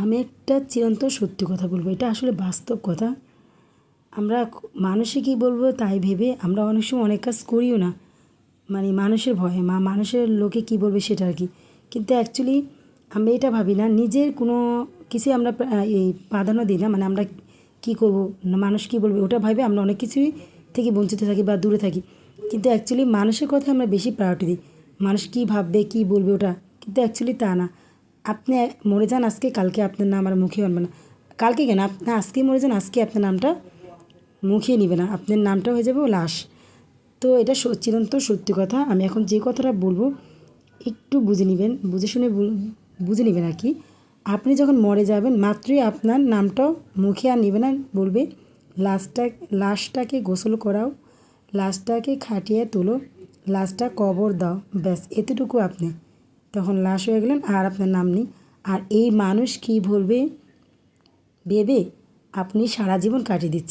আমি একটা চিরন্তন সত্যি কথা বলবো, এটা আসলে বাস্তব কথা। আমরা মানুষে কী বলবো তাই ভেবে আমরা অনেক সময় অনেক কাজ করিও না, মানে মানুষের ভয়ে, মানুষের লোকে কী বলবে সেটা আর কি। কিন্তু অ্যাকচুয়ালি আমরা এটা ভাবি না, নিজের কোনো কিছুই আমরা এই প্রাধান্য দিই না, মানে আমরা কী করবো না মানুষ কী বলবে ওটা ভাবে আমরা অনেক কিছুই থেকে বঞ্চিত থাকি বা দূরে থাকি। কিন্তু অ্যাকচুয়ালি মানুষের কথা আমরা বেশি প্রায়োরিটি দিই, মানুষ কী ভাববে কী বলবে ওটা, কিন্তু অ্যাকচুয়ালি তা না। আপনি মরে যান আজকে, কালকে আপনার নাম আর মুখে আনবে না। কালকে কেন, আপনি আজকেই মরে যান, আজকে আপনার নামটা মুখিয়ে নিবে না, আপনার নামটা হয়ে যাবে লাশ। তো এটা চিরন্তন সত্যি কথা। আমি এখন যে কথাটা বলবো একটু বুঝে নেবেন, বুঝে শুনে বুঝে নেবেন আর কি। আপনি যখন মরে যাবেন মাত্রই আপনার নামটাও মুখে আর নেবে না, বলবে লাশটাকে গোসল করাও, লাশটাকে খাটিয়ে তোলো, লাশটা কবর দাও, ব্যাস এতটুকু আপনি তখন লাশ হয়ে গেলেন আর আপনার নাম নেই। আর এই মানুষ কী বলবে ভেবে আপনি সারা জীবন কাটিয়ে দিচ্ছেন।